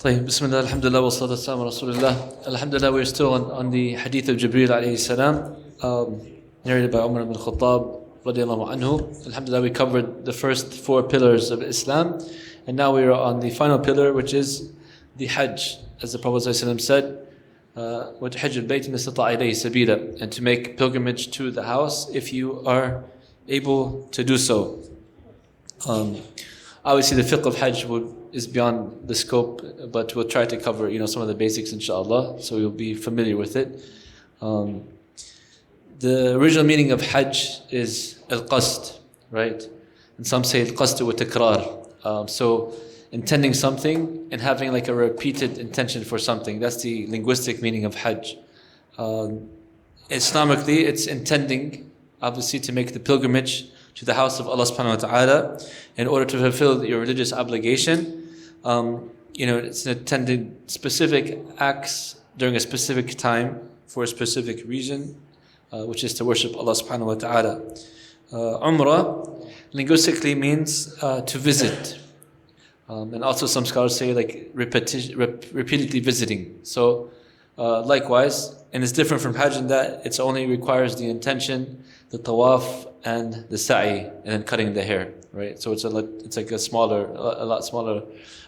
طيب, Bismillah, Alhamdulillah, wa salatu wassalamu ala Rasulullah. Alhamdulillah, we're still on the Hadith of Jibril alayhi salam, narrated by Umar ibn Khattab radiallahu anhu. Alhamdulillah, we covered the first 4 pillars of Islam, and now we are on the final pillar, which is the Hajj. As the Prophet ﷺ said, وَتُحِجُّ الْبَيْتِ مَنِ اسْتَطَاعَ إِلَيْهِ سَبِيلًا, and to make pilgrimage to the house if you are able to do so. Obviously, the fiqh of Hajj is beyond the scope, but we'll try to cover, some of the basics, inshallah, so you'll be familiar with it. The original meaning of Hajj is al-qasd, right? And some say al-qasd wa takrar. So intending something and having like a repeated intention for something. That's the linguistic meaning of Hajj. Islamically, it's intending, obviously, to make the pilgrimage to the house of Allah subhanahu wa ta'ala in order to fulfill your religious obligation. It's intended specific acts during a specific time for a specific reason, which is to worship Allah subhanahu wa ta'ala. Umrah linguistically means to visit. And also some scholars say like repeatedly visiting. So likewise, and it's different from Hajj in that it only requires the intention, the Tawaf, and the sa'i, and then cutting the hair, right? So it's like a lot smaller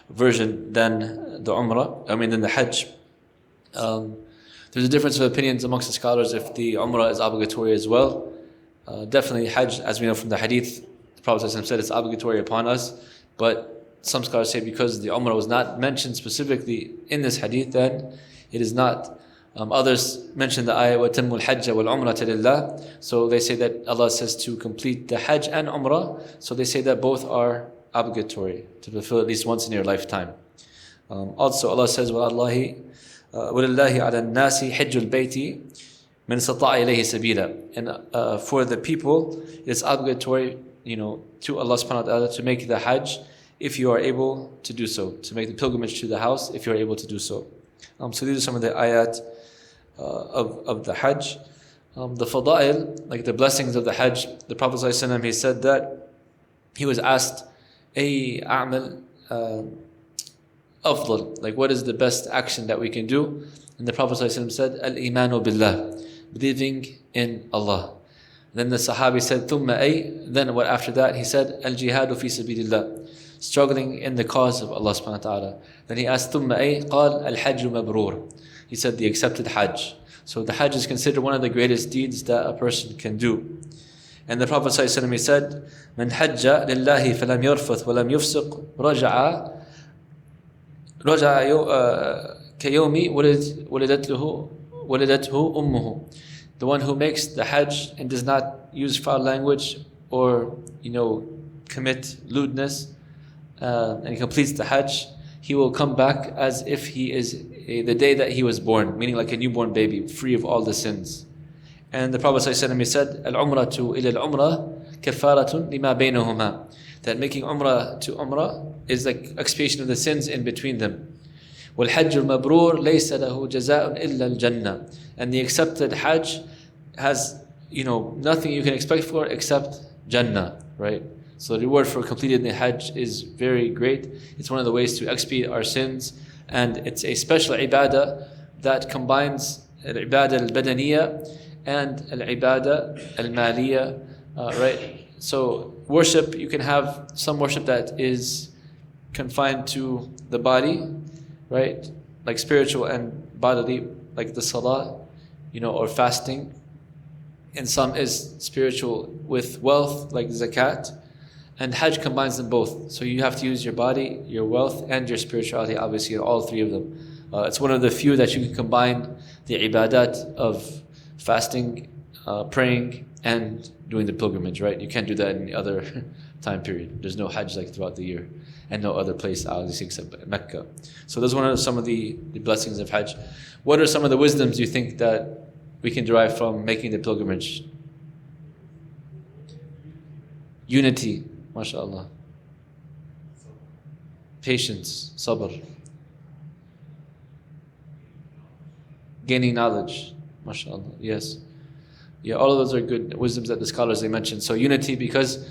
version than the Umrah. Than the Hajj. There's a difference of opinions amongst the scholars if the Umrah is obligatory as well. Definitely Hajj, as we know from the Hadith, the Prophet said it's obligatory upon us. But some scholars say because the Umrah was not mentioned specifically in this Hadith, then it is not. Others mention the ayah وَتَمُّ الْحَجَّ وَالْعُمْرَةَ لِلَّهِ. So they say that Allah says to complete the Hajj and Umrah. So they say that both are obligatory to fulfill at least once in your lifetime. Also Allah says وَلِلَّهِ عَلَى النَّاسِ حِجُّ الْبَيْتِ مَنِ اسْتَطَاعَ إِلَيْهِ سَبِيلًا. And for the people, it's obligatory, to Allah subhanahu wa ta'ala to make the Hajj if you are able to do so, to make the pilgrimage to the house if you are able to do so. So these are some of the ayat of the Hajj. The fada'il, like the blessings of the Hajj, the Prophet ﷺ, he said that he was asked, أي أعمل أفضل, like what is the best action that we can do? And the Prophet ﷺ said, al-imanu billah, believing in Allah. Then the Sahabi said, ثم أي, then what after that? He said, al-jihadu fi sabilillah, struggling in the cause of Allah subhanahu wa ta'ala. Then he asked, ثم أي, قال الحج مبرور. He said, the accepted Hajj. So the Hajj is considered one of the greatest deeds that a person can do. And the Prophet ﷺ, he said, من حج لله فلم يرفث ولم يفسق رجع كيوم ولدته أمه. The one who makes the Hajj and does not use foul language or commit lewdness, and he completes the Hajj, he will come back as if he is the day that he was born, meaning like a newborn baby, free of all the sins. And the Prophet ﷺ, he said, al-umratu ila al-umrah kafaratun lima baynahuma, that making umrah to umrah is like expiation of the sins in between them. وَالْحَجُّ الْمَبْرُورِ لَيْسَ لَهُ جَزَاءٌ إِلَّا الْجَنَّةِ. And the accepted Hajj has, nothing you can expect for except Jannah, right? So the reward for completing the Hajj is very great. It's one of the ways to expiate our sins, and it's a special ibadah that combines al-ibadah al-badaniyah and al-ibadah al-maliyah, right? So worship, you can have some worship that is confined to the body, right? Like spiritual and bodily, like the salah, or fasting. And some is spiritual with wealth, like zakat. And Hajj combines them both. So you have to use your body, your wealth, and your spirituality, obviously, all 3 of them. It's one of the few that you can combine the ibadat of fasting, praying, and doing the pilgrimage, right? You can't do that in any other time period. There's no Hajj like throughout the year, and no other place, obviously, except Mecca. So those are some of the blessings of Hajj. What are some of the wisdoms you think that we can derive from making the pilgrimage? Unity, mashallah. Patience, sabr. Gaining knowledge, mashallah, yes. Yeah, all of those are good wisdoms that the scholars they mentioned. So unity, because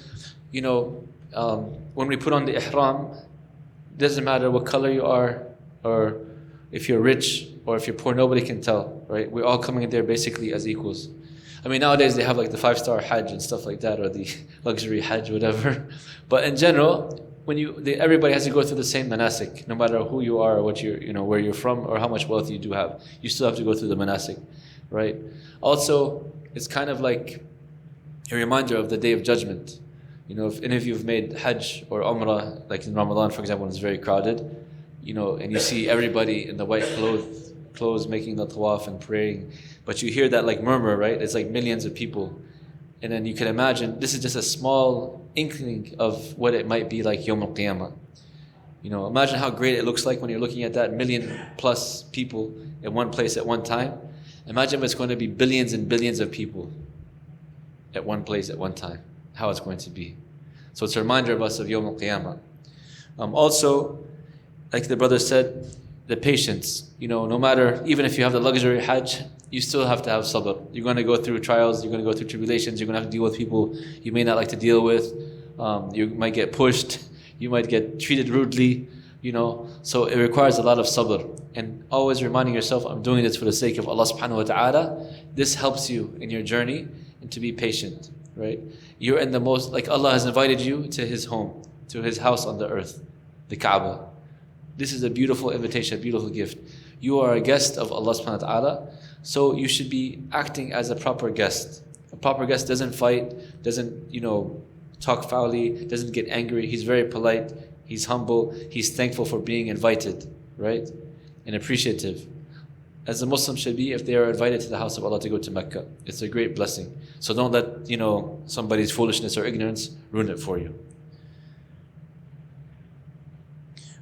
when we put on the ihram, it doesn't matter what color you are or if you're rich or if you're poor, nobody can tell, right? We're all coming in there basically as equals. I mean, nowadays they have like the 5-star Hajj and stuff like that, or the luxury Hajj, whatever. But in general, everybody has to go through the same manasik, no matter who you are, or what where you're from, or how much wealth you do have. You still have to go through the manasik, right? Also, it's kind of like a reminder of the Day of Judgment. If any of you have made Hajj or Umrah, like in Ramadan, for example, when it's very crowded, and you see everybody in the white clothes making the Tawaf and praying, but you hear that like murmur, right? It's like millions of people. And then you can imagine, this is just a small inkling of what it might be like Yawm al-Qiyamah. Imagine how great it looks like when you're looking at that 1 million plus people in one place at one time. Imagine if it's going to be billions and billions of people at one place at one time, how it's going to be. So it's a reminder of us of Yawm al-Qiyamah. Also, like the brother said, the patience. No matter, even if you have the luxury Hajj, you still have to have sabr. You're going to go through trials, you're going to go through tribulations, you're going to have to deal with people you may not like to deal with. You might get pushed, you might get treated rudely, So it requires a lot of sabr. And always reminding yourself, I'm doing this for the sake of Allah subhanahu wa ta'ala. This helps you in your journey and to be patient, right? You're in the most, like Allah has invited you to His home, to His house on the earth, the Kaaba. This is a beautiful invitation, a beautiful gift. You are a guest of Allah subhanahu wa ta'ala, so you should be acting as a proper guest. A proper guest doesn't fight, doesn't, talk foully, doesn't get angry. He's very polite, he's humble, he's thankful for being invited, right? And appreciative. As a Muslim should be if they are invited to the house of Allah to go to Mecca. It's a great blessing. So don't let, somebody's foolishness or ignorance ruin it for you.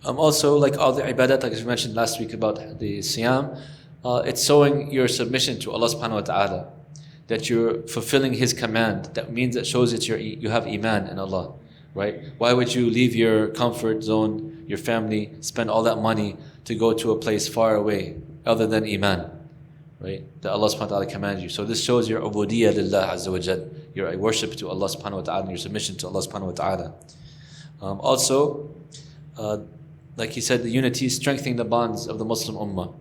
Also, like all the ibadat, like as we mentioned last week about the siyam, it's showing your submission to Allah subhanahu wa ta'ala, that you're fulfilling His command. That means it shows that you have iman in Allah, right? Why would you leave your comfort zone, your family, spend all that money to go to a place far away other than iman, right? That Allah subhanahu wa ta'ala commanded you. So this shows your ubudiyyah lillah azza wa jal, your worship to Allah subhanahu wa ta'ala and your submission to Allah subhanahu wa ta'ala. Also, like he said, the unity is strengthening the bonds of the Muslim ummah.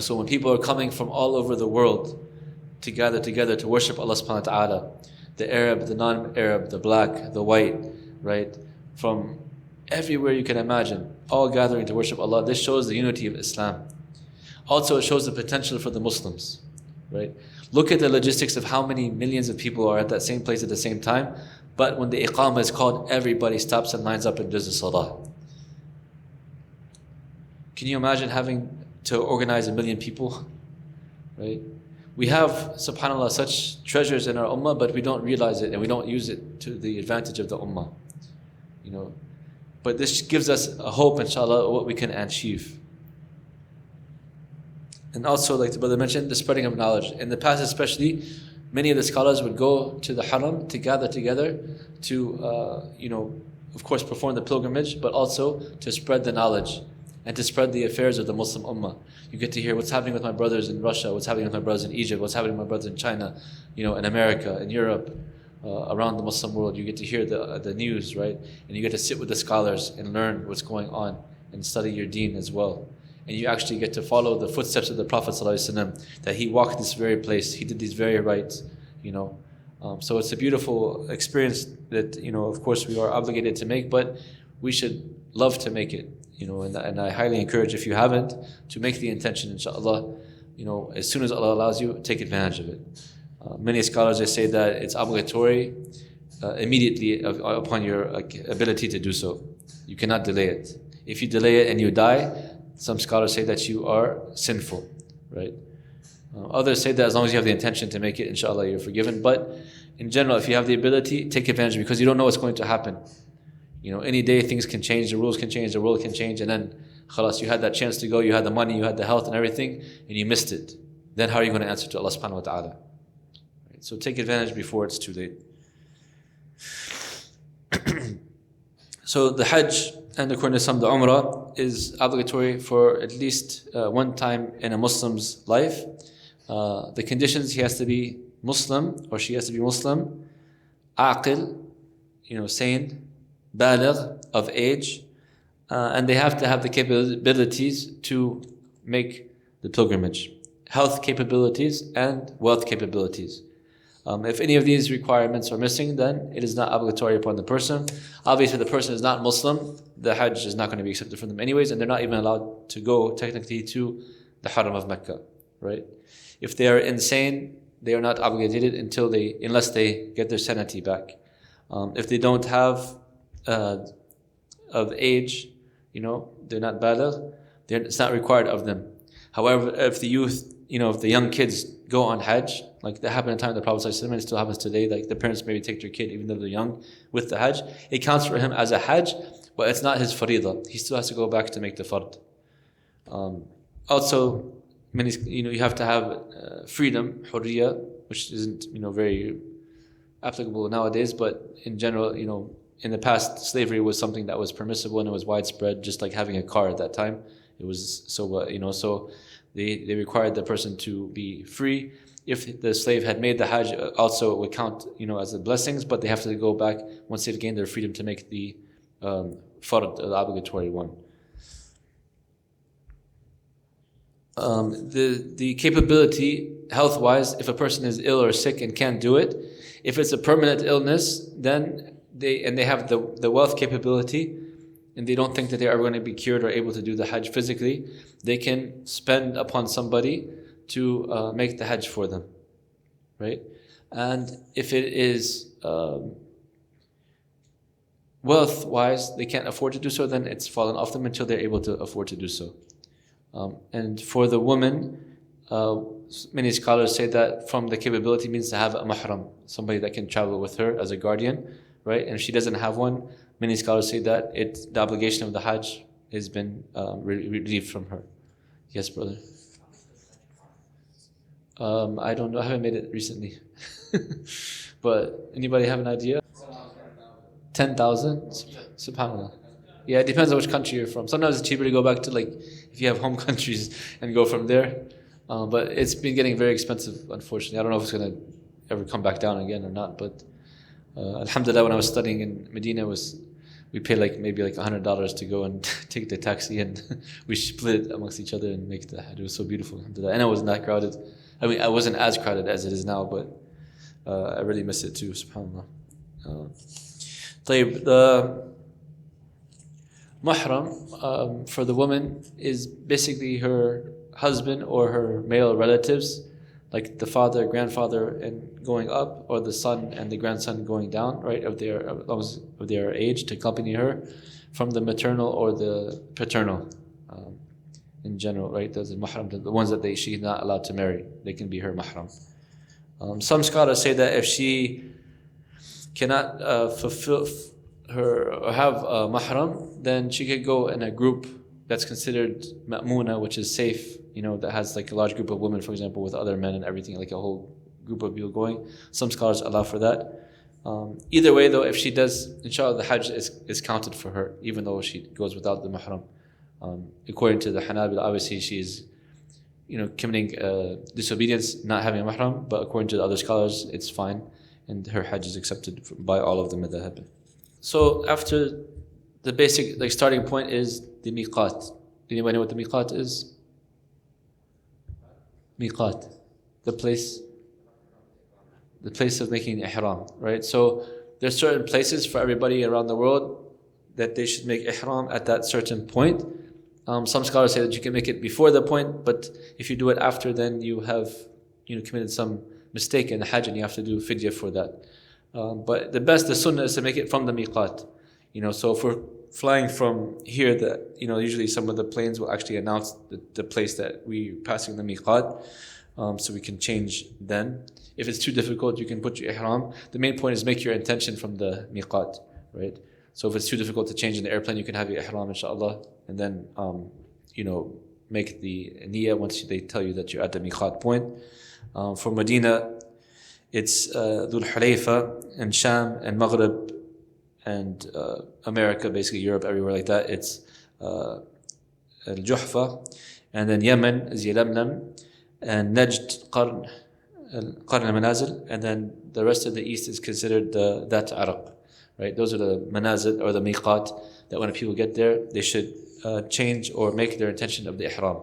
So when people are coming from all over the world to gather together to worship Allah subhanahu wa ta'ala, the Arab, the non-Arab, the black, the white, right? From everywhere you can imagine, all gathering to worship Allah. This shows the unity of Islam. Also, it shows the potential for the Muslims, right? Look at the logistics of how many millions of people are at that same place at the same time, but when the iqamah is called, everybody stops and lines up and does the salah. Can you imagine having to organize 1 million people, right? We have, subhanAllah, such treasures in our ummah, but we don't realize it and we don't use it to the advantage of the ummah, But this gives us a hope, inshallah, of what we can achieve. And also, like the brother mentioned, the spreading of knowledge. In the past especially, many of the scholars would go to the Haram to gather together to, of course, perform the pilgrimage, but also to spread the knowledge and to spread the affairs of the Muslim ummah. You get to hear what's happening with my brothers in Russia, what's happening with my brothers in Egypt, what's happening with my brothers in China, in America, in Europe, around the Muslim world. You get to hear the news, right? And you get to sit with the scholars and learn what's going on and study your deen as well. And you actually get to follow the footsteps of the Prophet ﷺ, that he walked this very place, he did these very rites, So it's a beautiful experience that, of course we are obligated to make, but we should love to make it. And I highly encourage, if you haven't, to make the intention, inshallah. As soon as Allah allows you, take advantage of it. Many scholars, they say that it's obligatory immediately upon your ability to do so. You cannot delay it. If you delay it and you die, some scholars say that you are sinful, right? Others say that as long as you have the intention to make it, inshallah, you're forgiven. But in general, if you have the ability, take advantage, because you don't know what's going to happen. Any day things can change, the rules can change, the world can change, and then khalas, you had that chance to go, you had the money, you had the health and everything, and you missed it. Then how are you going to answer to Allah subhanahu wa ta'ala? Right? So take advantage before it's too late. So the Hajj, and according to some, the Umrah is obligatory for at least one time in a Muslim's life. The conditions: he has to be Muslim, or she has to be Muslim, aqil, sane, baligh, of age, and they have to have the capabilities to make the pilgrimage. Health capabilities and wealth capabilities. If any of these requirements are missing, then it is not obligatory upon the person. Obviously, the person is not Muslim, the Hajj is not going to be accepted from them anyways, and they're not even allowed to go technically to the Haram of Mecca, right? If they are insane, they are not obligated unless they get their sanity back. If they don't have of age, they're not baligh, it's not required of them. However, if the youth, if the young kids go on Hajj, like that happened in the time of the Prophet ﷺ, and it still happens today, like the parents maybe take their kid even though they're young with the Hajj, it counts for him as a Hajj, but it's not his faridah. He still has to go back to make the fard. Also, you have to have freedom, hurriya, which isn't very applicable nowadays, but in general, in the past, slavery was something that was permissible and it was widespread, just like having a car at that time. It was so they required the person to be free. If the slave had made the Hajj, also it would count, as the blessings, but they have to go back once they've gained their freedom to make the fard, the obligatory one. The capability, health-wise, if a person is ill or sick and can't do it, if it's a permanent illness, then they have the wealth capability, and they don't think that they are going to be cured or able to do the Hajj physically, they can spend upon somebody to make the Hajj for them, right? And if it is wealth-wise, they can't afford to do so, then it's fallen off them until they're able to afford to do so. And for the woman, many scholars say that from the capability means to have a mahram, somebody that can travel with her as a guardian, right? And if she doesn't have one, many scholars say that the obligation of the Hajj has been relieved from her. Yes, brother? I don't know, I haven't made it recently. But anybody have an idea? 10,000? SubhanAllah. Yeah, it depends on which country you're from. Sometimes it's cheaper to go back to, if you have home countries and go from there. But it's been getting very expensive, unfortunately. I don't know if it's going to ever come back down again or not. But alhamdulillah, when I was studying in Medina, we paid maybe $100 to go and take the taxi, and we split it amongst each other and make the Hajj. It was so beautiful, alhamdulillah. And it wasn't that crowded. I mean, I wasn't as crowded as it is now, but I really miss it too, subhanAllah. The mahram for the woman is basically her husband or her male relatives, like the father, grandfather, and going up, or the son and the grandson going down, right, of their age, to accompany her from the maternal or the paternal, in general, right? Those are mahram, the ones that she's not allowed to marry. They can be her mahram. Some scholars say that if she cannot fulfill her or have a mahram, then she could go in a group that's considered ma'muna, which is safe, that has a large group of women, for example, with other men and everything, a whole group of people going. Some scholars allow for that. Either way, though, if she does, inshallah, the Hajj is counted for her, even though she goes without the mahram. According to the Hanabila, obviously she's committing disobedience, not having a mahram, but according to the other scholars, it's fine, and her Hajj is accepted by all of the madhahib. So after the basic starting point is the Miqaat. Anybody know what the Miqaat is? Miqaat, the place of making ihram, right? So there's certain places for everybody around the world that they should make ihram at that certain point. Some scholars say that you can make it before the point, but if you do it after, then you have committed some mistake in the Hajj and you have to do fidya for that. But the sunnah is to make it from the Miqaat. So if we're flying from here, usually some of the planes will actually announce the place that we're passing the Miqaat, so we can change then. If it's too difficult, you can put your ihram. The main point is make your intention from the Miqaat, right? So if it's too difficult to change in the airplane, you can have your ihram, inshallah, and then make the niyyah once they tell you that you're at the Miqaat point. For Medina, it's Dhul Hulayfa and Sham and Maghrib and America, basically Europe, everywhere like that. It's Al-Juhfa, and then Yemen is Yalamlam, and Najd, Qarn al-Manazil, and then the rest of the east is considered the That Arab, right? Those are the manazil or the miqat that when people get there, they should change or make their intention of the ihram.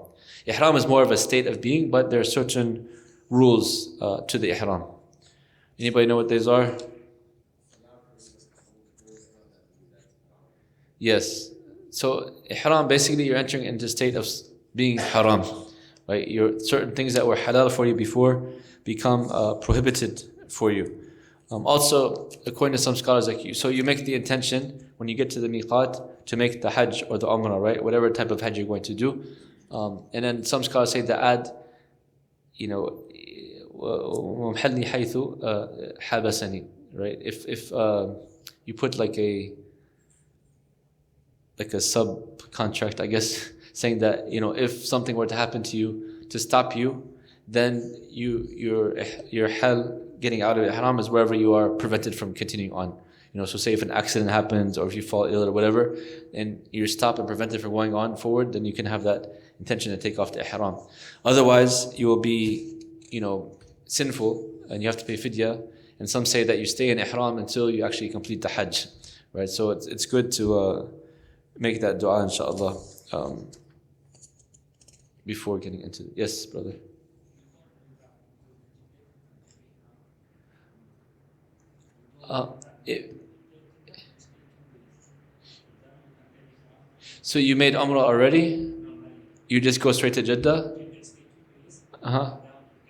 Ihram is more of a state of being, but there are certain rules to the ihram. Anybody know what these are? Yes. So ihram, basically you're entering into a state of being haram. Right? Certain things that were halal for you before become prohibited for you. Also, according to some scholars, so you make the intention when you get to the Miqaat to make the Hajj or the Umrah, right? Whatever type of Hajj you're going to do. And then some scholars say the add, وَمْحَلِّي حَيْثُ حَبَسَنِي, right? If you put like a subcontract, I guess, saying that, if something were to happen to you, to stop you, then your hell getting out of ihram is wherever you are prevented from continuing on. So say if an accident happens or if you fall ill or whatever, and you're stopped and prevented from going on forward, then you can have that intention to take off the ihram. Otherwise, you will be, sinful and you have to pay fidya. And some say that you stay in ihram until you actually complete the hajj, right? So it's good to make that dua, inshallah, before getting into it. Yes, brother. So you made Umrah already? You just go straight to Jeddah?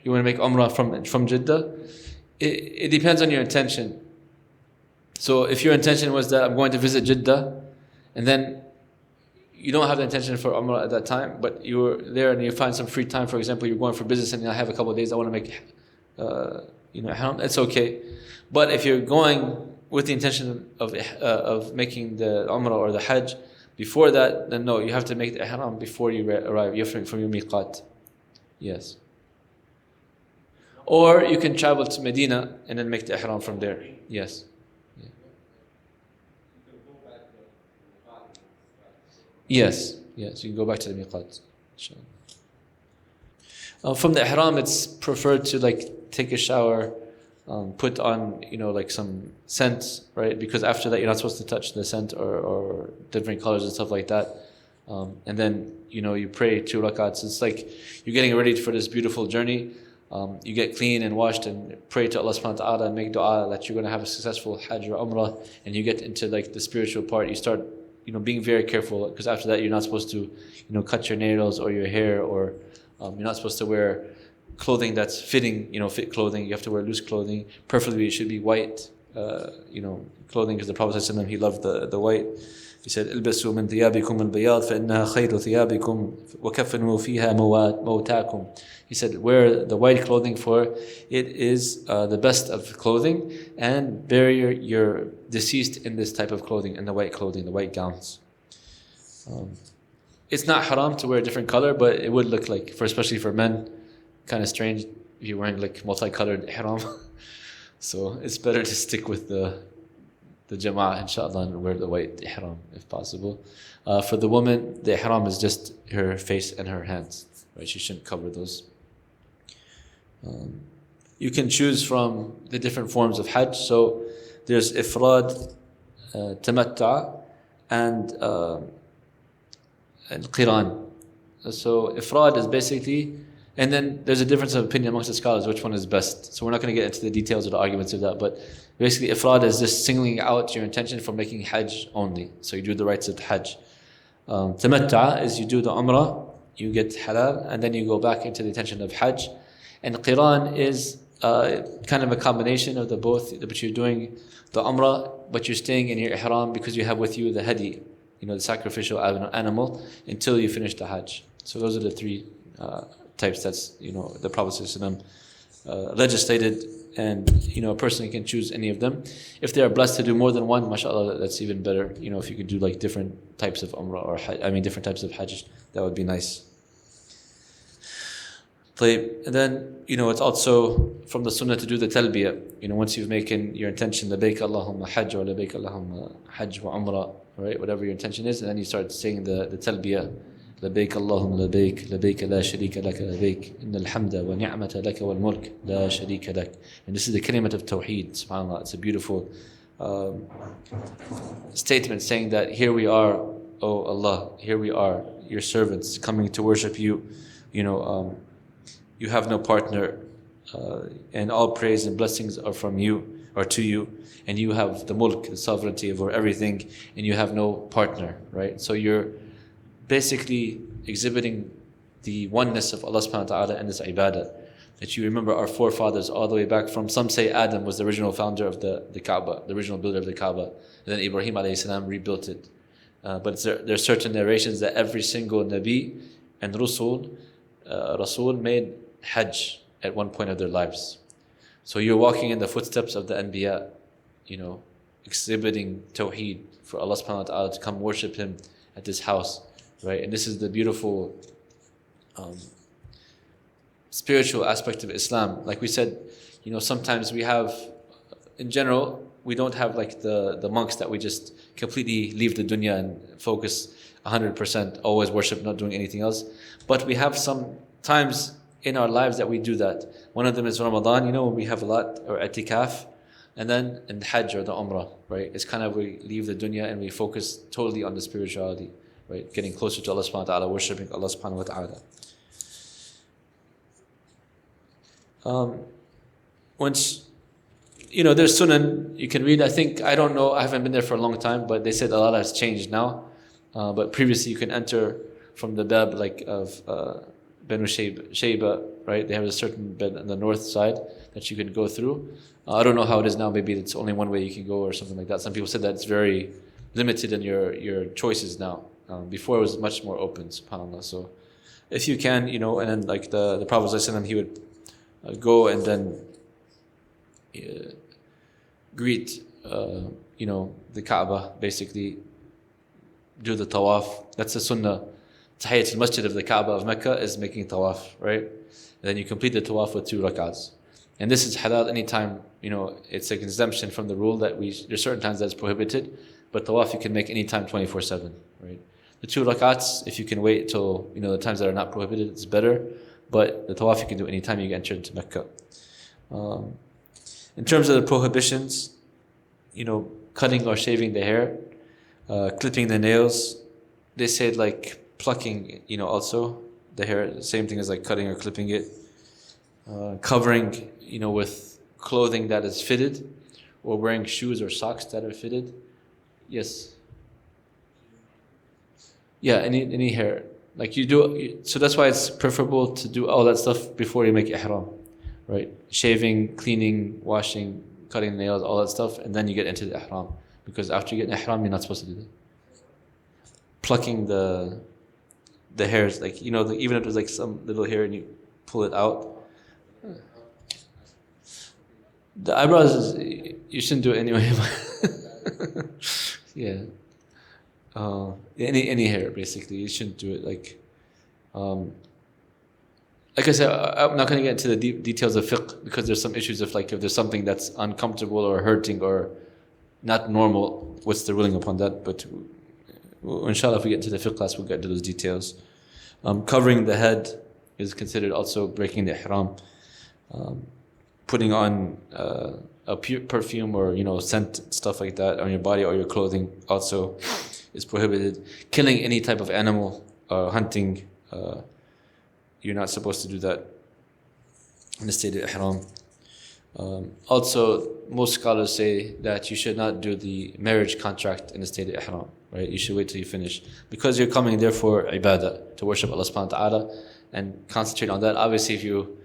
You want to make Umrah from Jeddah? It depends on your intention. So if your intention was that I'm going to visit Jeddah, and then you don't have the intention for Umrah at that time, but you're there and you find some free time, for example, you're going for business and I have a couple of days, I want to make ihram, it's okay. But if you're going with the intention of making the Umrah or the Hajj before that, then no, you have to make the ihram before you arrive. You have to from your Miqaat. Yes. Or you can travel to Medina and then make the ihram from there. Yes. Yeah. Yes. Yes. You can go back to the Miqaat. From the ihram, it's preferred to take a shower. Put on, some scent, right? Because after that, you're not supposed to touch the scent or different colors and stuff like that. And then, you pray 2 rak'ats. It's like you're getting ready for this beautiful journey. You get clean and washed and pray to Allah subhanahu wa ta'ala and make dua that you're going to have a successful Hajj or Umrah. And you get into the spiritual part. You start, being very careful, because after that, you're not supposed to, cut your nails or your hair, or you're not supposed to wear clothing that's fitting, fit clothing. You have to wear loose clothing. Preferably it should be white, clothing, because the Prophet ﷺ, he loved the white. He said, "Ilbasu min thiyabikum al-bayad fa innaha khayru thiyabikum wa kafanu fiha mawtakum." He said, wear the white clothing, for it is the best of clothing, and bury your deceased in this type of clothing, in the white clothing, the white gowns. It's not haram to wear a different color, but it would look like, especially for men, kind of strange if you're wearing multicolored ihram. So it's better to stick with the Jamarat, inshallah, and wear the white ihram if possible. For the woman, the ihram is just her face and her hands, right? She shouldn't cover those. You can choose from the different forms of Hajj. So there's ifrad, tamatta, and qiran. So ifrad is basically, and then there's a difference of opinion amongst the scholars which one is best. So we're not going to get into the details or the arguments of that, but basically ifrad is just singling out your intention for making Hajj only. So you do the rites of the Hajj. Tamatta is you do the Umrah, you get halal, and then you go back into the intention of Hajj. And qiran is kind of a combination of the both, but you're doing the Umrah, but you're staying in your ihram because you have with you the hadi, the sacrificial animal, until you finish the Hajj. So those are the 3 types that's the Prophet legislated, and a person can choose any of them. If they are blessed to do more than one, mashallah, that's even better. If you could do different types of Umrah or different types of Hajj, that would be nice. And then it's also from the Sunnah to do the Talbiyah. Once you've making your intention, Labayk Allahumma Hajj or Labayk Allahumma Hajj wa Umrah, right? Whatever your intention is, and then you start saying the Talbiyah. لبيك اللهم لبيك لبيك لا شريك لك لبيك إن الحمد والنعمة لك والملك لا شريك لك. And this is the kalimat of Tawheed, subhanAllah. It's a beautiful statement saying that here we are, O Allah, here we are, your servants coming to worship you. You have no partner, and all praise and blessings are from you, or to you, and you have the mulk, the sovereignty over everything, and you have no partner, right? So you're basically exhibiting the oneness of Allah subhanahu wa ta'ala in this ibadah. That you remember our forefathers all the way back from, some say Adam was the original founder of the Kaaba, the original builder of the Kaaba, and then Ibrahim alayhi salam rebuilt it. But there are certain narrations that every single Nabi and Rasul made Hajj at one point of their lives. So you're walking in the footsteps of the Anbiya, exhibiting Tawheed for Allah subhanahu wa ta'ala to come worship Him at this house, right? And this is the beautiful spiritual aspect of Islam. Like we said, sometimes we have, in general, we don't have like the monks that we just completely leave the dunya and focus 100%, always worship, not doing anything else. But we have some times in our lives that we do that. One of them is Ramadan, when we have a lot, or i'tikaf, and then in the Hajj or the Umrah, right? It's kind of, we leave the dunya and we focus totally on the spirituality, right? Getting closer to Allah subhanahu wa ta'ala, worshipping Allah subhanahu wa ta'ala. Once, there's sunan you can read. I don't know, I haven't been there for a long time, but they said a lot has changed now. But previously you can enter from the bab of Banu Shayba, right? They have a certain bed on the north side that you can go through. I don't know how it is now, maybe it's only one way you can go or something like that. Some people said that it's very limited in your choices now. Before it was much more open, subhanAllah. So if you can, and then like the Prophet ﷺ, he would go and then greet, the Kaaba, basically do the Tawaf. That's the Sunnah. Tahiyyat al-Masjid of the Kaaba of Mecca is making Tawaf, right? And then you complete the Tawaf with 2 rak'ats. And this is halal anytime, it's an exemption from the rule that there's certain times that's prohibited, but Tawaf you can make anytime 24/7, right? The 2 rak'ats, if you can wait till, the times that are not prohibited, it's better. But the Tawaf you can do anytime you enter into Mecca. In terms of the prohibitions, cutting or shaving the hair, clipping the nails, they said like plucking, also the hair, same thing as like cutting or clipping it. Covering, with clothing that is fitted, or wearing shoes or socks that are fitted. Yes. Yeah, any hair. Like you do, so that's why it's preferable to do all that stuff before you make ihram, right? Shaving, cleaning, washing, cutting nails, all that stuff, and then you get into the ihram. Because after you get in ihram, you're not supposed to do that. Plucking the hairs, like, even if there's like some little hair and you pull it out. The eyebrows, you shouldn't do it anyway. Yeah. Any hair, basically, you shouldn't do it. Like I said, I'm not going to get into the details of fiqh, because there's some issues of like, if there's something that's uncomfortable or hurting or not normal, what's the ruling upon that? But inshallah, if we get into the fiqh class, we'll get into those details. Covering the head is considered also breaking the ihram. Putting on a perfume or scent, stuff like that on your body or your clothing also is prohibited. Killing any type of animal, hunting, you're not supposed to do that in the state of ihram. Also, most scholars say that you should not do the marriage contract in the state of ihram, right? You should wait till you finish, because you're coming there for ibadah, to worship Allah subhanahu wa ta'ala and concentrate on that. Obviously, if you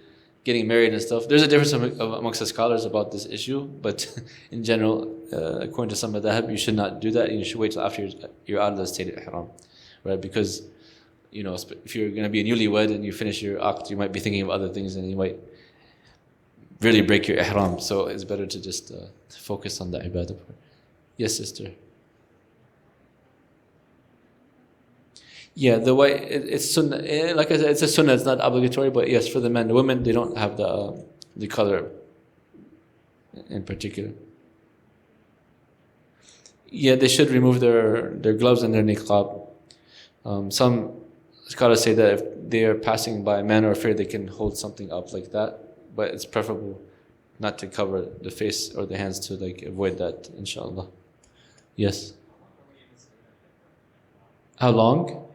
getting married and stuff, there's a difference amongst the scholars about this issue, but in general, according to some of the madhab, you should not do that. You should wait till after you're out of the state of ihram, right? Because if you're going to be a newlywed and you finish your aqd, you might be thinking of other things and you might really break your ihram. So it's better to just focus on the ibadah part. Yes, sister. Yeah, the way it's sunnah, like I said, it's a sunnah. It's not obligatory, but yes, for the men, the women, they don't have the color in particular. Yeah, they should remove their gloves and their niqab. Some scholars say that if they are passing by a man or affair, they can hold something up like that, but it's preferable not to cover the face or the hands to like avoid that, inshallah. Yes. How long?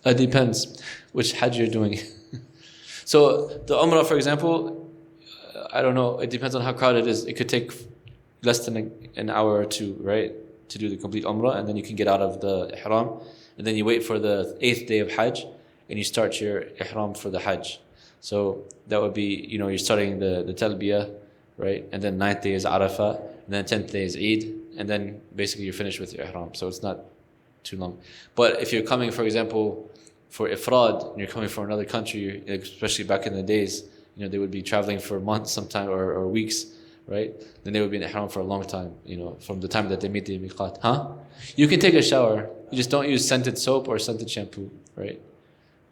It depends which Hajj you're doing. So the Umrah, for example, I don't know, it depends on how crowded it is. It could take less than an hour or two, right, to do the complete Umrah, and then you can get out of the Ihram, and then you wait for the 8th day of Hajj, and you start your Ihram for the Hajj. So that would be, you're starting the Talbiyah, right, and then 9th day is Arafah, and then 10th day is Eid, and then basically you're finished with your Ihram. So it's not too long. But if you're coming, for example, for Ifrad, and you're coming from another country, especially back in the days, they would be traveling for months sometime or weeks, right? Then they would be in Ihram for a long time, from the time that they meet the Miqaat. You can take a shower. You just don't use scented soap or scented shampoo, right?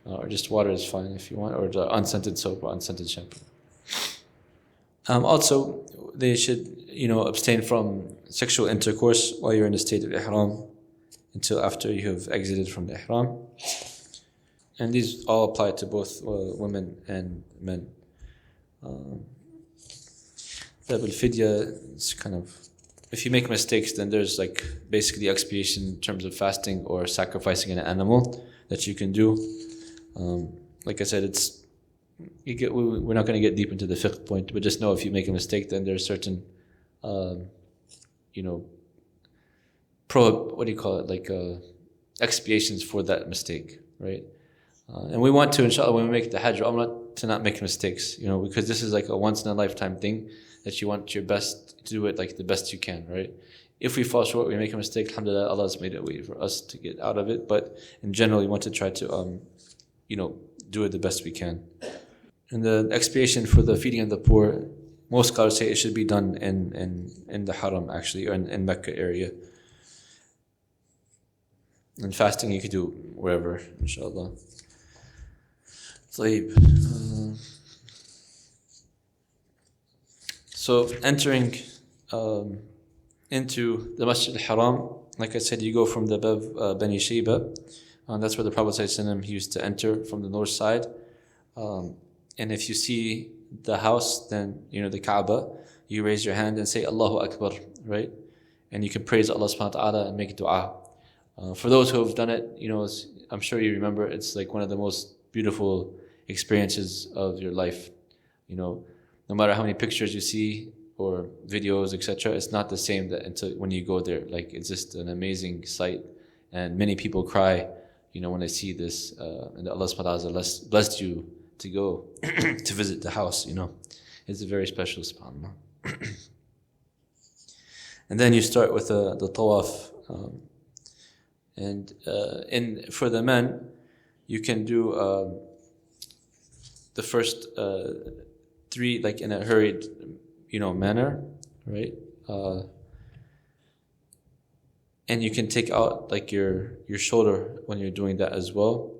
Or just water is fine if you want, or the unscented soap or unscented shampoo. Also, they should, abstain from sexual intercourse while you're in the state of Ihram until after you have exited from the Ihram. And these all apply to both women and men. The fidya is kind of, if you make mistakes, then there's like basically expiation in terms of fasting or sacrificing an animal that you can do. Like I said, we're not going to get deep into the fiqh point, but just know if you make a mistake, then there's certain, expiations for that mistake, right? And we want to, inshallah, when we make the Hajj or Umrah, to not make mistakes, because this is like a once in a lifetime thing that you want your best to do it like the best you can, right? If we fall short, we make a mistake, alhamdulillah, Allah has made a way for us to get out of it. But in general, we want to try to, do it the best we can. And the expiation for the feeding of the poor, most scholars say it should be done in the Haram, actually, or in Mecca area. And fasting you could do wherever, inshallah. So entering into the Masjid al-Haram, like I said, you go from the Bab Bani Shayba. That's where the Prophet ﷺ used to enter from the north side. And if you see the house, then the Kaaba, you raise your hand and say Allahu Akbar, right? And you can praise Allah subhanahu wa ta'ala and make dua. For those who have done it, I'm sure you remember, it's like one of the most beautiful experiences of your life. No matter how many pictures you see or videos, etc., it's not the same until when you go there. Like, it's just an amazing sight, and many people cry, when they see this, and Allah subhanahu wa ta'ala has blessed you to go to visit the house. It's a very special, subhanAllah. And then you start with the Tawaf. And for the men, you can do the first 3 like in a hurried, manner, right? And you can take out like your shoulder when you're doing that as well.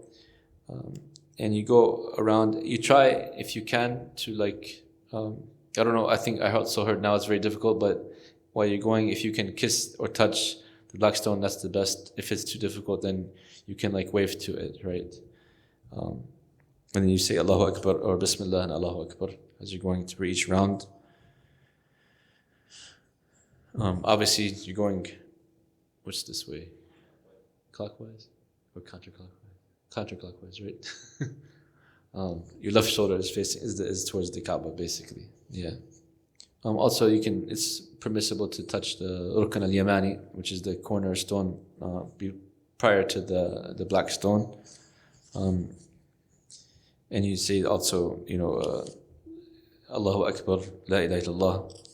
And you go around. You try, if you can, to like I don't know. I think I also heard now it's very difficult, but while you're going, if you can kiss or touch the black stone, that's the best. If it's too difficult, then you can like wave to it, right? And then you say Allahu Akbar or Bismillah and Allahu Akbar as you're going through each round. Obviously, you're going, what's this way? Clockwise or counterclockwise? Counterclockwise, right? Your left shoulder is facing is towards the Kaaba, basically. Yeah. Also, it's permissible to touch the Rukn al-Yamani, which is the cornerstone prior to the black stone. And you say also, Allahu Akbar, La ilaha illallah.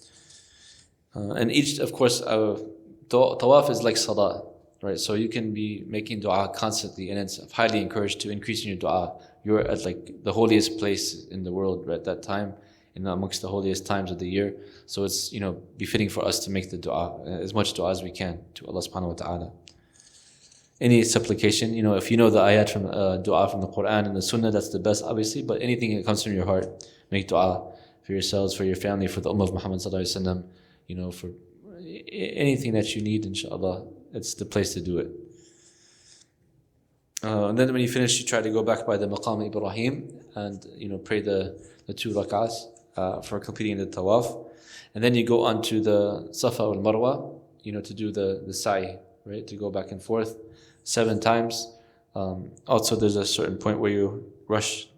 And each, of course, Tawaf is like Salah, right? So you can be making dua constantly, and it's highly encouraged to increase in your dua. You're at like the holiest place in the world right at that time, amongst the holiest times of the year. So it's, befitting for us to make the dua, as much dua as we can to Allah subhanahu wa ta'ala. Any supplication, if you know the ayat from dua from the Quran and the Sunnah, that's the best, obviously. But anything that comes from your heart, make dua for yourselves, for your family, for the Ummah of Muhammad sallallahu alaihi wasallam. For anything that you need, inshallah, it's the place to do it. And then when you finish, you try to go back by the Maqam Ibrahim and pray the 2 rak'ahs for completing the Tawaf. And then you go onto the Safa and Marwa, to do the sa'i, right? To go back and forth 7 times. Also, there's a certain point where you rush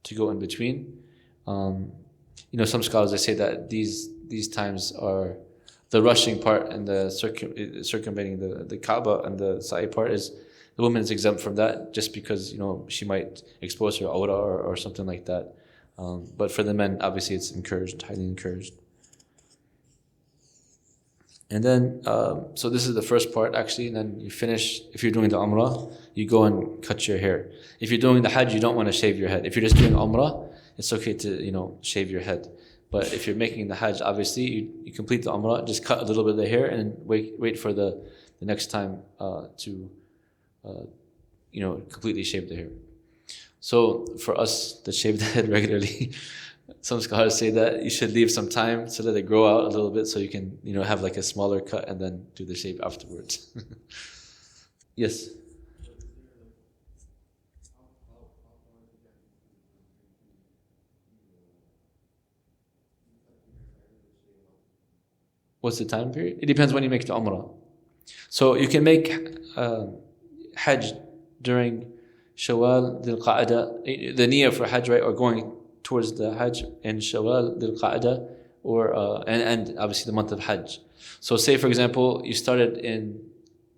to go in between. Some scholars, they say that these times are the rushing part, and the circumventing the Kaaba and the sa'i part is the woman is exempt from that, just because she might expose her aura or something like that. But for the men, obviously, it's encouraged, highly encouraged. And then, so this is the first part actually, and then you finish. If you're doing the Umrah, you go and cut your hair. If you're doing the Hajj, you don't want to shave your head. If you're just doing Umrah, it's okay to shave your head. But if you're making the Hajj, obviously you complete the Umrah, just cut a little bit of the hair and wait for the next time to completely shave the hair. So for us that shave the head regularly, some scholars say that you should leave some time so that it grow out a little bit, so you can have like a smaller cut and then do the shave afterwards. Yes. What's the time period? It depends when you make the Umrah. So you can make Hajj during Shawwal, Dhul Qa'dah, the niyyah for Hajj, right, or going towards the Hajj in Shawwal, Dhul Qa'dah, or and obviously the month of Hajj. So say for example you started in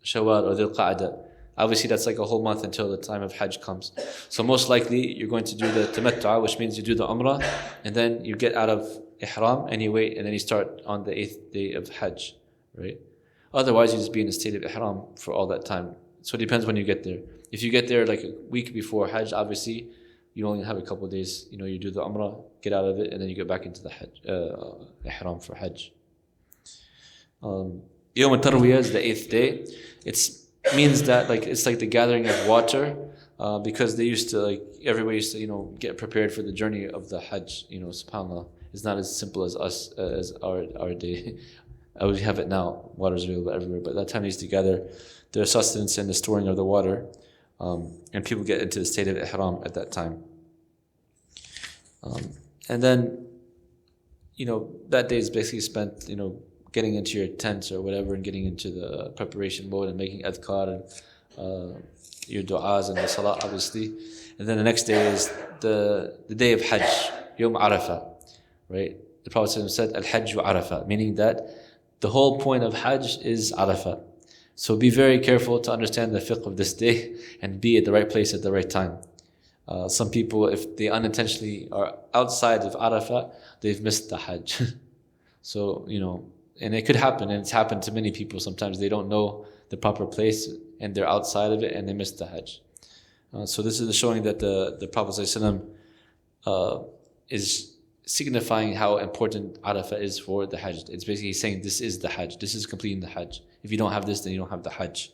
Shawwal or Dhul Qa'dah. Obviously that's like a whole month until the time of Hajj comes. So most likely you're going to do the Tamattu'a, which means you do the Umrah and then you get out of Ihram and you wait, and then you start on the 8th day of Hajj, right? Otherwise you just be in a state of Ihram for all that time. So it depends when you get there. If you get there like a week before Hajj, obviously you only have a couple of days. You do the Umrah, get out of it, and then you go back into the Hajj, Ihram for Hajj. Yawm al-Tarwiyah is the 8th day. It means that it's like the gathering of water, because they used to everybody used to get prepared for the journey of the Hajj. SubhanAllah, it's not as simple as us as our day. We have it now. Water is available everywhere, but that time they used to gather their sustenance and the storing of the water, and people get into the state of Ihram at that time. And then, that day is basically spent, getting into your tents or whatever and getting into the preparation mode and making adhkar and your du'as and the salah, obviously. And then the next day is the day of Hajj, Yawm Arafah, right? The Prophet said, Al-Hajj wa Arafah, meaning that the whole point of Hajj is Arafah. So be very careful to understand the fiqh of this day and be at the right place at the right time. Some people, if they unintentionally are outside of Arafah, they've missed the Hajj. So, and it could happen, and it's happened to many people. Sometimes they don't know the proper place and they're outside of it and they miss the Hajj. So this is showing that the Prophet ﷺ is signifying how important Arafah is for the Hajj. It's basically saying this is the Hajj, this is completing the Hajj. If you don't have this, then you don't have the Hajj.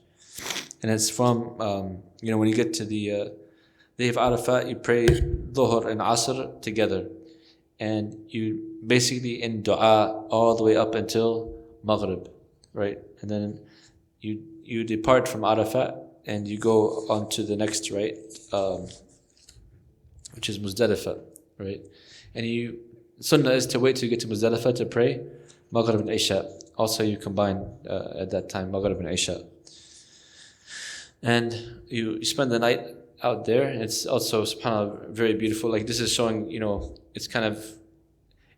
And it's from, when you get to the day of Arafah, you pray Dhuhr and Asr together. And you basically in dua all the way up until Maghrib, right? And then you depart from Arafah and you go on to the next, right? Which is Muzdalifah, right? And Sunnah is to wait till you get to Muzdalifah to pray Maghrib and Isha. Also you combine at that time Maghrib and Isha. And you spend the night out there. It's also, subhanAllah, very beautiful. This is showing,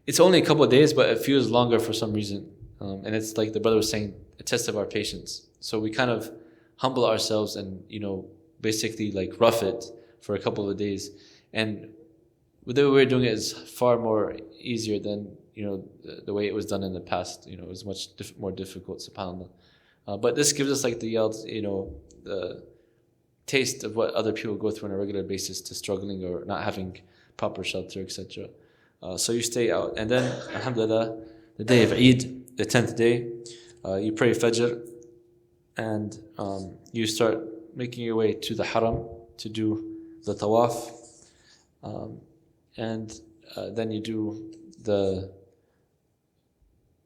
it's only a couple of days, but it feels longer for some reason. And it's like the brother was saying, a test of our patience. So we kind of humble ourselves and, basically rough it for a couple of days. And the way we're doing it is far more easier than, the way it was done in the past. It was much more difficult, subhanAllah. But this gives us the taste of what other people go through on a regular basis to struggling or not having proper shelter, etc. So you stay out. And then, alhamdulillah, the day of Eid, the 10th day, you pray Fajr and you start making your way to the Haram to do the Tawaf. And then you do the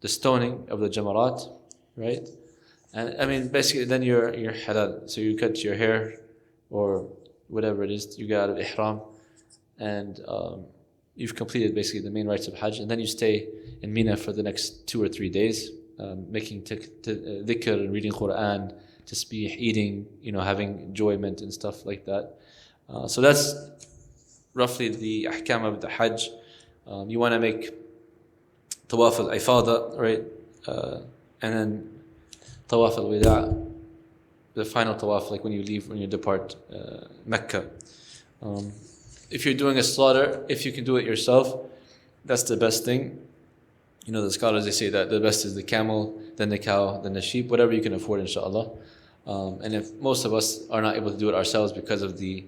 stoning of the Jamarat, right? And basically then you're halal. So you cut your hair or whatever it is, you get out of Ihram, and you've completed basically the main rites of Hajj, and then you stay in Mina for the next 2 or 3 days, making dhikr and reading Quran, tasbih, eating, having enjoyment and stuff like that. So that's roughly the ahkam of the Hajj. You want to make Tawaf al-Ifada, right? And then Tawaf al-Wida', the final Tawaf, like when you depart Mecca. If you're doing a slaughter, if you can do it yourself, that's the best thing. The scholars, they say that the best is the camel, then the cow, then the sheep, whatever you can afford, inshallah. And if most of us are not able to do it ourselves because of the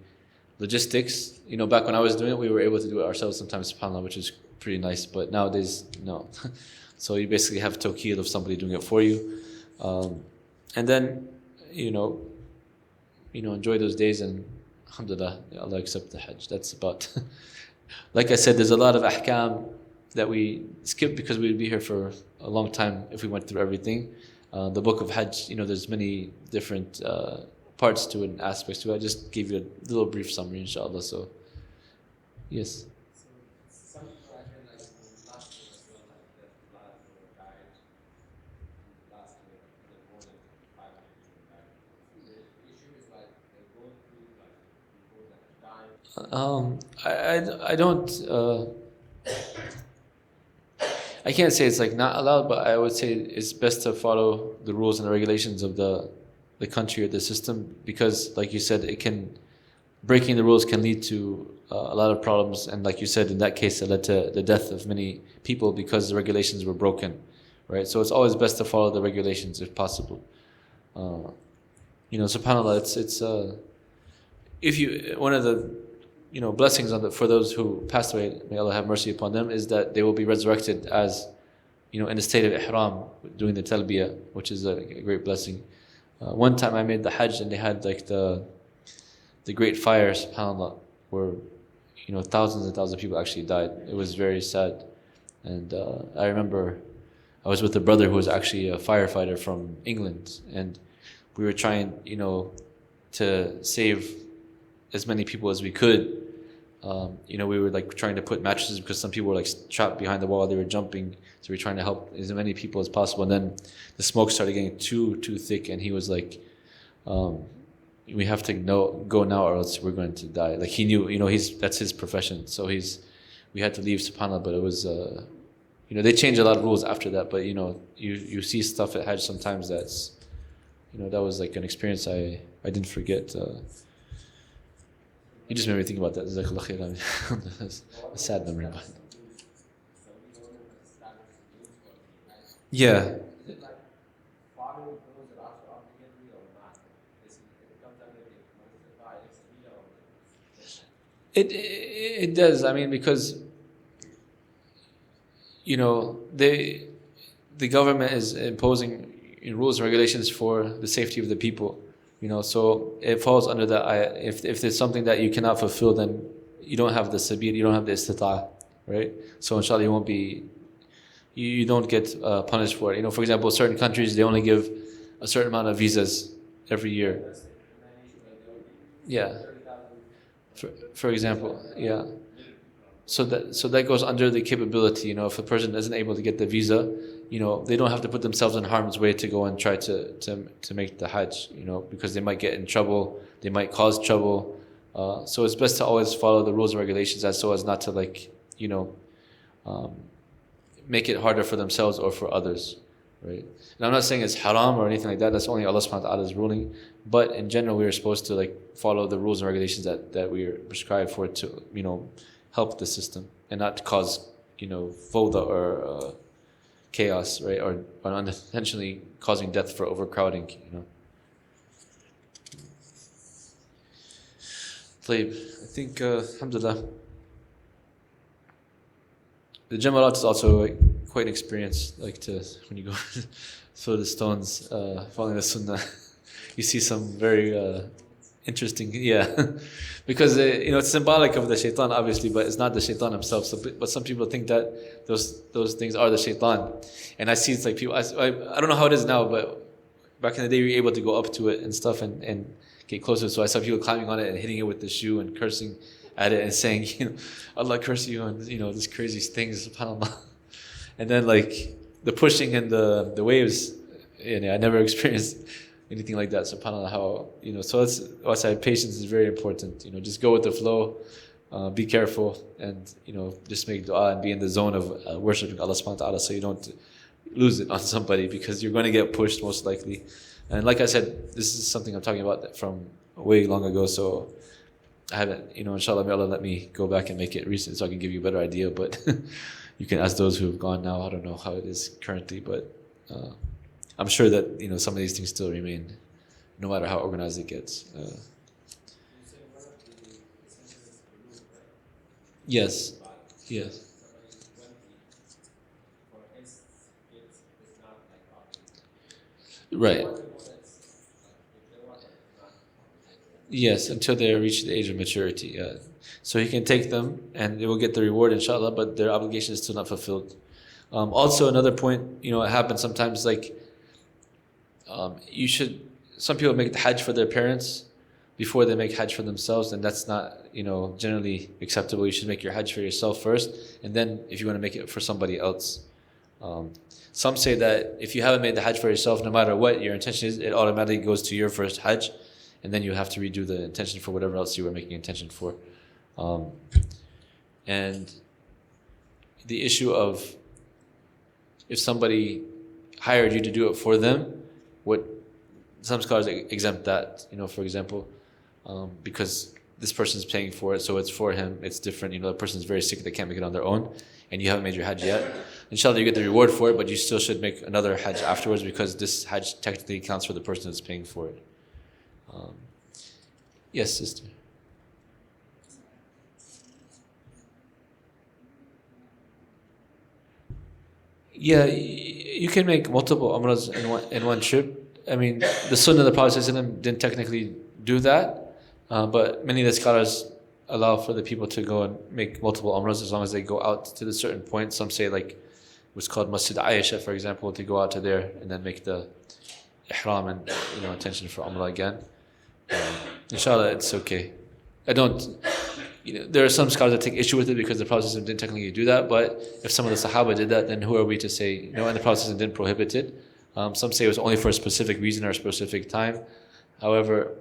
logistics, back when I was doing it, we were able to do it ourselves sometimes, subhanAllah, which is pretty nice, but nowadays, no. So you basically have tawqeel of somebody doing it for you. And then, enjoy those days, and alhamdulillah, Allah accept the Hajj. That's about, like I said, there's a lot of ahkam that we skip because we'd be here for a long time if we went through everything. The book of Hajj, there's many different parts to it and aspects to it. I just gave you a little brief summary, inshallah. So, yes. Some people I feel like last year as well, like that a lot of people died last year, more than 500 people died. The issue is like they go through like people that have died. I don't. I can't say it's like not allowed, but I would say it's best to follow the rules and the regulations of the country or the system, because, like you said, breaking the rules can lead to a lot of problems, and like you said, in that case, it led to the death of many people because the regulations were broken, right? So it's always best to follow the regulations if possible. Subhanallah, it's one of the blessings for those who passed away, may Allah have mercy upon them, is that they will be resurrected as, in a state of Ihram, doing the Talbiyah, which is a great blessing. One time I made the Hajj, and they had like the great fire, subhanAllah, where, thousands and thousands of people actually died. It was very sad. And I remember I was with a brother who was actually a firefighter from England, and we were trying, to save as many people as we could. We were like trying to put mattresses because some people were like trapped behind the wall, they were jumping, so we were trying to help as many people as possible. And then the smoke started getting too thick, and he was like, we have to go now or else we're going to die. Like he knew, that's his profession, so we had to leave, subhanAllah. But it was they changed a lot of rules after that, but you see stuff at Hajj sometimes that's that was like an experience I didn't forget. You just made me think about that. Jazakallah khair. That's a sad memory. Yeah. It does. I mean, because the government is imposing rules and regulations for the safety of the people. So it falls under that. If there's something that you cannot fulfill, then you don't have the sabil, you don't have the istita'ah, right? So inshallah, you don't get punished for it. For example, certain countries, they only give a certain amount of visas every year. Yeah. For example, yeah. So that goes under the capability. If a person isn't able to get the visa, they don't have to put themselves in harm's way to go and try to make the Hajj, because they might get in trouble, they might cause trouble. So it's best to always follow the rules and regulations so as not to make it harder for themselves or for others, right? And I'm not saying it's haram or anything like that. That's only Allah subhanahu wa ta'ala's ruling. But in general, we are supposed to follow the rules and regulations that we are prescribed for to help the system and not cause fawda or chaos, right? Or unintentionally causing death for overcrowding, طيب, I think alhamdulillah, the Jamarat is also quite an experience, when you go through the stones, following the sunnah. You see some very interesting, because it's symbolic of the shaitan, obviously, but it's not the shaitan himself. But some people think that those things are the shaitan, and I see it's like people. I don't know how it is now, but back in the day, you were able to go up to it and stuff and get closer. So I saw people climbing on it and hitting it with the shoe and cursing at it and saying, Allah curse you and these crazy things, subhanAllah. And then like the pushing and the waves, I never experienced anything like that, subhanAllah. How so that's why patience is very important. Just go with the flow, be careful, and just make dua and be in the zone of worshiping Allah subhanahu wa ta'ala, so you don't lose it on somebody, because you're going to get pushed most likely. And like I said, this is something I'm talking about from way long ago, so I haven't, inshallah, may Allah let me go back and make it recent so I can give you a better idea, but you can ask those who have gone now. I don't know how it is currently, but I'm sure that, some of these things still remain, no matter how organized it gets. Yes, yes. Right. Yes, until they reach the age of maturity. Yeah. So he can take them and they will get the reward, inshallah, but their obligation is still not fulfilled. Also, another point, it happens sometimes, like some people make the Hajj for their parents before they make Hajj for themselves, and that's not, generally acceptable. You should make your Hajj for yourself first, and then if you want to make it for somebody else. Some say that if you haven't made the Hajj for yourself, no matter what your intention is, it automatically goes to your first Hajj, and then you have to redo the intention for whatever else you were making intention for. And the issue of if somebody hired you to do it for them, some scholars exempt that, for example, because this person's paying for it, so it's for him, it's different. The person's very sick, they can't make it on their own, and you haven't made your Hajj yet. Inshallah, you get the reward for it, but you still should make another Hajj afterwards, because this Hajj technically counts for the person that's paying for it. Yes, sister. Yeah, you can make multiple umrahs in one trip. I mean, the Sunnah of the Prophet ﷺ didn't technically do that, but many of the scholars allow for the people to go and make multiple umrahs as long as they go out to the certain point. Some say, like what's called Masjid Aisha, for example, to go out to there and then make the ihram and intention for umrah again. Inshallah, it's okay. There are some scholars that take issue with it because the Prophet didn't technically do that, but if some of the Sahaba did that, then who are we to say, and the Prophet didn't prohibit it. Some say it was only for a specific reason or a specific time. However,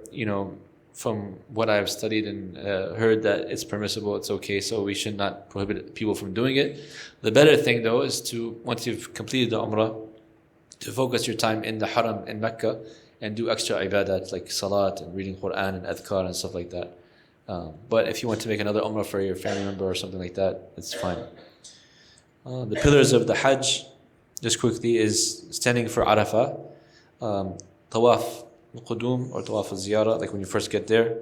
from what I've studied and heard, that it's permissible, it's okay, so we should not prohibit people from doing it. The better thing though is to, once you've completed the Umrah, to focus your time in the Haram in Mecca and do extra ibadat like Salat and reading Quran and Adhkar and stuff like that. But if you want to make another Umrah for your family member or something like that, it's fine. The pillars of the Hajj, just quickly, is standing for Arafah, Tawaf al-Qudum or Tawaf al-Ziyarah, like when you first get there.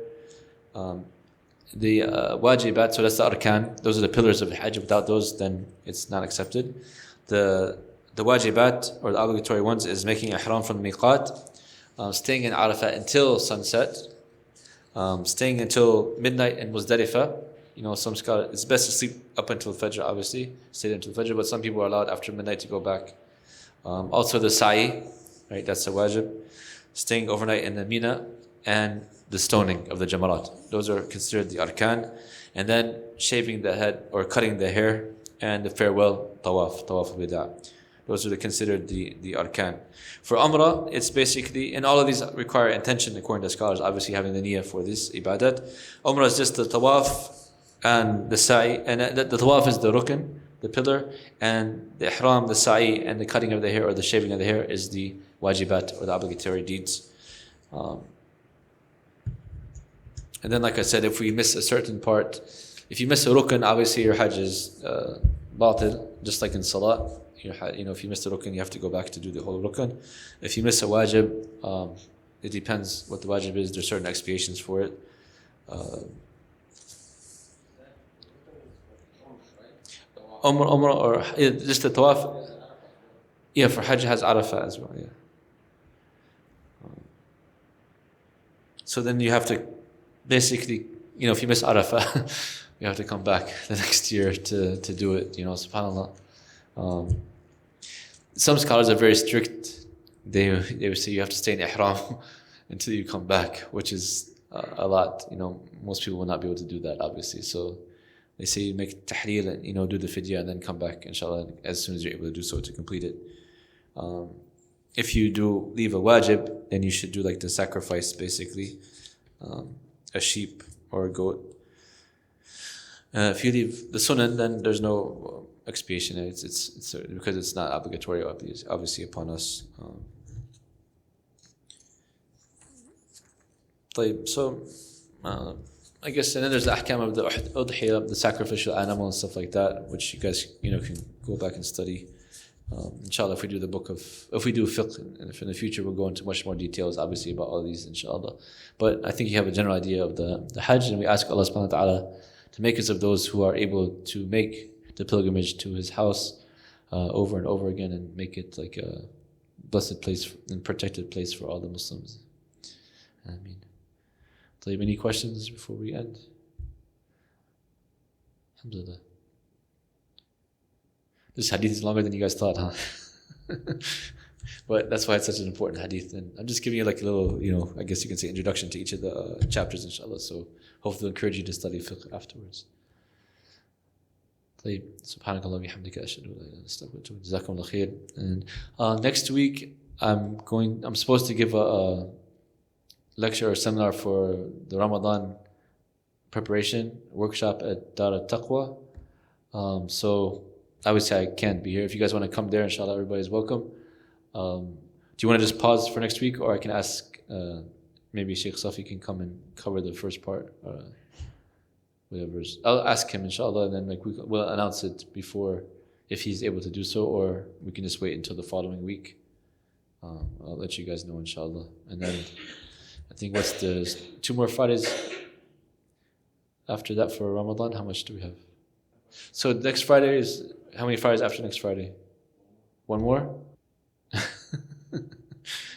The Wajibat, so that's the Arkan, those are the pillars of the Hajj. Without those, then it's not accepted. The Wajibat, or the obligatory ones, is making Ihram from the Miqaat, staying in Arafah until sunset, staying until midnight in Muzdalifah. Some scholars, it's best to sleep up until Fajr, obviously, stay there until Fajr, but some people are allowed after midnight to go back. Also the Sa'i, right, that's the wajib. Staying overnight in the Mina, and the stoning of the Jamarat. Those are considered the Arkan. And then shaving the head or cutting the hair, and the farewell Tawaf al-Bida'. Those are considered the Arkan. For Umrah, it's basically, and all of these require intention according to scholars, obviously having the niyyah for this ibadat. Umrah is just the Tawaf and the Sa'i, and the Tawaf is the Rukn, the pillar, and the Ihram, the Sa'i, and the cutting of the hair or the shaving of the hair is the Wajibat, or the obligatory deeds. And then, like I said, if we miss a certain part, if you miss a Rukn, obviously your Hajj is batil, just like in Salat. If you miss the Rukn, you have to go back to do the whole Rukn. If you miss a Wajib, it depends what the Wajib is. There's certain expiations for it. Umrah or just the Tawaf. Yeah, for Hajj has Arafah as well. Yeah. So then you have to basically, if you miss Arafah, you have to come back the next year to do it. SubhanAllah. Some scholars are very strict. They would say you have to stay in Ihram until you come back, which is a lot. Most people will not be able to do that, obviously. So they say make tahleel and do the fidya and then come back, inshallah, as soon as you're able to do so to complete it. If you do leave a wajib, then you should do like the sacrifice, basically, a sheep or a goat. If you leave the sunnah, then there's no expiation. It's because it's not obligatory, obviously, upon us. So, I guess, and then there's the ahkam of the udhiyah, the sacrificial animal and stuff like that, which you guys can go back and study. Inshallah, if we do fiqh, and if in the future we'll go into much more details, obviously, about all these, inshallah. But I think you have a general idea of the Hajj, and we ask Allah subhanahu wa ta'ala to make us of those who are able to make the pilgrimage to His house over and over again, and make it like a blessed place and protected place for all the Muslims. Ameen. Any questions before we end? Alhamdulillah. This hadith is longer than you guys thought, huh? But that's why it's such an important hadith. And I'm just giving you like a little, I guess you can say, introduction to each of the chapters, inshallah. So hopefully it'll encourage you to study fiqh afterwards. Subhanakallah bihamdika ashhadu an la ilaha illa anta astaghfiruka wa atubu ilaik. Jazakumullah khair. And next week I'm supposed to give a lecture or seminar for the Ramadan preparation workshop at Dar al-Taqwa. So obviously I can't be here. If you guys want to come there, inshallah, everybody's welcome. Do you want to just pause for next week, or I can ask maybe Sheikh Safi can come and cover the first part, whatever. I'll ask him, inshallah, and then we'll announce it before, if he's able to do so, or we can just wait until the following week. I'll let you guys know, inshallah. And then I think 2 more Fridays after that for Ramadan? How much do we have? So next Friday is, how many Fridays after next Friday? 1 more?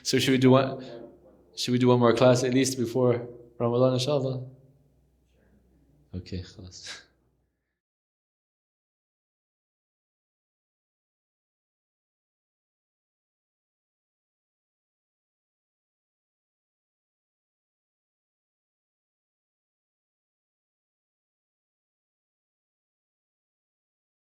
So should we do one more class at least before Ramadan, inshallah? Okay, khalas.